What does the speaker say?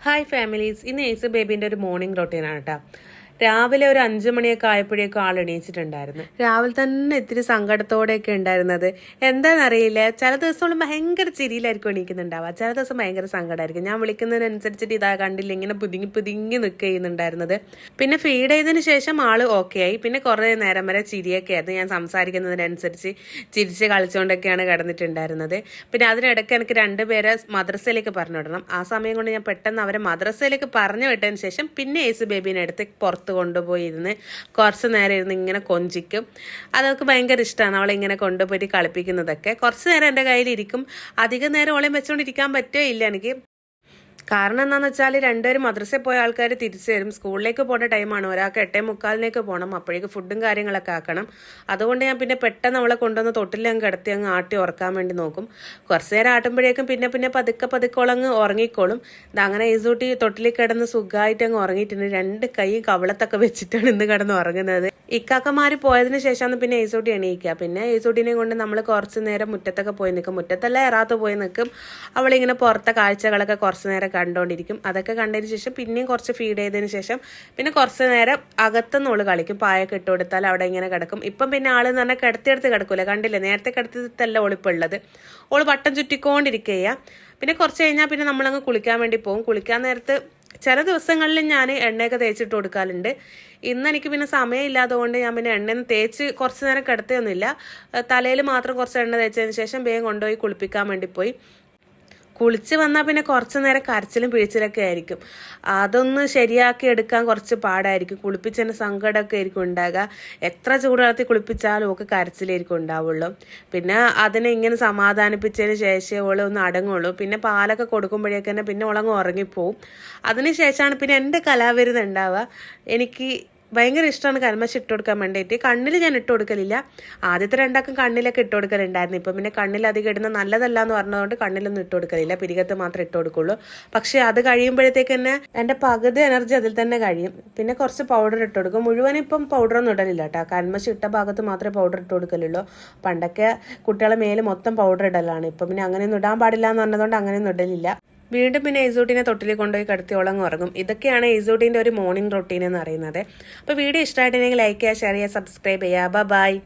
Hi families, ഇന്ന് ace ബേബിൻ്റെ ഒരു morning റൊട്ടീനാണ് കേട്ടോ. രാവിലെ ഒരു 5 മണിയൊക്കെ ആയപ്പോഴേക്കും ആൾ എണീച്ചിട്ടുണ്ടായിരുന്നു. രാവിലെ തന്നെ ഇത്തിരി സങ്കടത്തോടെയൊക്കെ ഉണ്ടായിരുന്നത്. എന്താണെന്നറിയില്ല, ചില ദിവസങ്ങൾ ഭയങ്കര ചിരിയിലായിരിക്കും എണീക്കുന്നുണ്ടാവുക, ചില ദിവസം ഭയങ്കര സങ്കടമായിരിക്കും. ഞാൻ വിളിക്കുന്നതിനനുസരിച്ചിട്ട് ഇതാ കണ്ടില്ല ഇങ്ങനെ പുതുങ്ങി നിൽക്കുക ചെയ്യുന്നുണ്ടായിരുന്നത്. പിന്നെ ഫീഡ് ചെയ്തതിന് ശേഷം ആൾ ഓക്കെ ആയി. പിന്നെ കുറേ നേരം വരെ ചിരിയൊക്കെ ആയിരുന്നു. ഞാൻ സംസാരിക്കുന്നതിനനുസരിച്ച് ചിരിച്ച് കളിച്ചുകൊണ്ടൊക്കെയാണ് കിടന്നിട്ടുണ്ടായിരുന്നത്. പിന്നെ അതിനിടയ്ക്ക് എനിക്ക് 2 പേരെ മദ്രസയിലേക്ക് പറഞ്ഞു വിടണം. ആ സമയം കൊണ്ട് ഞാൻ പെട്ടെന്ന് അവരെ മദ്രസയിലേക്ക് പറഞ്ഞു വിട്ടതിന് ശേഷം പിന്നെ ഏസ് ബേബീനെ എടുത്ത് പുറത്ത് കൊണ്ടുപോയി ഇരുന്ന് കുറച്ച് നേരം ഇരുന്ന് ഇങ്ങനെ കൊഞ്ചിക്കും. അതൊക്കെ ഭയങ്കര ഇഷ്ടമാണ്, അവളെ ഇങ്ങനെ കൊണ്ടുപോയിട്ട് കളിപ്പിക്കുന്നതൊക്കെ. കുറച്ച് നേരം എൻ്റെ കയ്യിലിരിക്കും. അധികം നേരം ഓളെയും വെച്ചുകൊണ്ടിരിക്കാൻ പറ്റുമോ ഇല്ല എനിക്ക്. കാരണം എന്താണെന്ന് വെച്ചാൽ 2 പേരും മദ്രസയിൽ പോയ ആൾക്കാർ തിരിച്ചു വരും. സ്കൂളിലേക്ക് പോകേണ്ട ടൈമാണ്. ഒരാൾക്ക് 8:45 പോകണം. അപ്പോഴേക്ക് ഫുഡും കാര്യങ്ങളൊക്കെ ആക്കണം. അതുകൊണ്ട് ഞാൻ പിന്നെ പെട്ടെന്ന് അവളെ കൊണ്ടുവന്ന് തൊട്ടിൽ അങ്ങ് കിടത്തി അങ്ങ് ആട്ടി ഉറക്കാൻ വേണ്ടി നോക്കും. കുറച്ച് നേരം ആട്ടുമ്പോഴേക്കും പിന്നെ പതുക്കോളങ്ങ് ഉറങ്ങിക്കോളും. അങ്ങനെ ഈസൂട്ടി തൊട്ടിൽ കിടന്ന് സുഖമായിട്ട് അങ്ങ് ഉറങ്ങിയിട്ടുണ്ട്. 2 കൈ കവളത്തൊക്കെ വെച്ചിട്ടാണ് ഇന്ന് കിടന്ന് ഉറങ്ങുന്നത്. ഇക്കാക്കമാര് പോയതിന് ശേഷമാണ് പിന്നെ ഏസൂട്ടി എണീക്കുക. പിന്നെ ഏസൂട്ടിനെ കൊണ്ട് നമ്മൾ കുറച്ച് നേരം മുറ്റത്തൊക്കെ പോയി നിൽക്കും. മുറ്റത്തല്ല എറാത്ത് പോയി നിൽക്കും. അവളിങ്ങനെ പുറത്തെ കാഴ്ചകളൊക്കെ കുറച്ച് നേരം കണ്ടുകൊണ്ടിരിക്കും. അതൊക്കെ കണ്ടതിന് ശേഷം പിന്നെയും കുറച്ച് ഫീഡ് ചെയ്തതിന് ശേഷം പിന്നെ കുറച്ച് നേരം അകത്തുനിന്ന് ഓള് കളിക്കും. പായൊക്കെ ഇട്ട് കൊടുത്താൽ അവിടെ ഇങ്ങനെ കിടക്കും. ഇപ്പം പിന്നെ ആളെന്ന് പറഞ്ഞാൽ കിടത്തിയെടുത്ത് കിടക്കൂല, കണ്ടില്ലേ, നേരത്തെ കിടത്തിയതല്ല ഒളിപ്പുള്ളത്. ഓള് വട്ടം ചുറ്റിക്കൊണ്ടിരിക്കുക. പിന്നെ കുറച്ച് കഴിഞ്ഞാൽ പിന്നെ നമ്മളങ്ങ് കുളിക്കാൻ വേണ്ടി പോകും. കുളിക്കാൻ നേരത്ത് ചില ദിവസങ്ങളിൽ ഞാൻ എണ്ണയൊക്കെ തേച്ചിട്ട് കൊടുക്കാറുണ്ട്. ഇന്ന് എനിക്ക് പിന്നെ സമയമില്ലാത്തതുകൊണ്ട് ഞാൻ പിന്നെ എണ്ണയൊന്നും തേച്ച് കുറച്ച് നേരം കിടത്തിയൊന്നുമില്ല. തലയിൽ മാത്രം കുറച്ച് എണ്ണ തേച്ചതിന് ശേഷം വേഗം കൊണ്ടുപോയി കുളിപ്പിക്കാൻ വേണ്ടി പോയി. കുളിച്ച് വന്നാൽ പിന്നെ കുറച്ച് നേരം കരച്ചിലും പിഴിച്ചിലൊക്കെ ആയിരിക്കും. അതൊന്ന് ശരിയാക്കി എടുക്കാൻ കുറച്ച് പാടായിരിക്കും. കുളിപ്പിച്ചതിന് സങ്കടമൊക്കെ ആയിരിക്കും ഉണ്ടാകുക. എത്ര ചൂടുവെള്ളത്തിൽ കുളിപ്പിച്ചാലും ഒക്കെ കരച്ചിലായിരിക്കും ഉണ്ടാവുള്ളൂ. പിന്നെ അതിനെ ഇങ്ങനെ സമാധാനിപ്പിച്ചതിന് ശേഷം ഓള് ഒന്ന് അടങ്ങുള്ളൂ. പിന്നെ പാലൊക്കെ കൊടുക്കുമ്പോഴേക്ക് തന്നെ പിന്നെ ഓളങ്ങ് ഉറങ്ങിപ്പോവും. അതിന് ശേഷമാണ് പിന്നെ എൻ്റെ കലാവിരുത് ഉണ്ടാവുക. എനിക്ക് ഭയങ്കര ഇഷ്ടമാണ് കൽമശം ഇട്ട് കൊടുക്കാൻ വേണ്ടിയിട്ട്. കണ്ണിൽ ഞാൻ ഇട്ട് കൊടുക്കലില്ല. ആദ്യത്തെ 2 കണ്ണിലൊക്കെ ഇട്ട് കൊടുക്കലുണ്ടായിരുന്നു. ഇപ്പം പിന്നെ കണ്ണിൽ അധികം ഇടുന്ന നല്ലതല്ല എന്ന് പറഞ്ഞതുകൊണ്ട് കണ്ണിലൊന്നും ഇട്ട് കൊടുക്കലില്ല. പിരികത്ത് മാത്രമേ ഇട്ട് കൊടുക്കുള്ളൂ. പക്ഷേ അത് കഴിയുമ്പോഴത്തേക്ക് തന്നെ എൻ്റെ പകുതി എനർജി അതിൽ തന്നെ കഴിയും. പിന്നെ കുറച്ച് പൗഡർ ഇട്ട് കൊടുക്കും. മുഴുവനും ഇപ്പം പൗഡറൊന്നും ഇടലില്ല കേട്ടോ. കൽമശം ഇട്ട ഭാഗത്ത് മാത്രമേ പൗഡർ ഇട്ട് കൊടുക്കലുള്ളൂ. പണ്ടൊക്കെ കുട്ടികളെ മേല് മൊത്തം പൗഡർ ഇടലാണ്. ഇപ്പം പിന്നെ അങ്ങനെയൊന്നും ഇടാൻ പാടില്ല എന്ന് പറഞ്ഞതുകൊണ്ട് അങ്ങനെയൊന്നും ഇടലില്ല. വീണ്ടും പിന്നെ ഏസൂട്ടിനെ തൊട്ടിൽ കൊണ്ടുപോയി കിടത്തി ഉളങ്ങ് ഉറങ്ങും. ഇതൊക്കെയാണ് ഏസൂട്ടിൻ്റെ ഒരു മോർണിംഗ് റൊട്ടീൻ എന്ന് പറയുന്നത്. അപ്പോൾ വീഡിയോ ഇഷ്ടമായിട്ടുണ്ടെങ്കിൽ ലൈക്ക് ചെയ്യുക, ഷെയർ ചെയ്യുക, സബ്സ്ക്രൈബ് ചെയ്യുക. ബൈ.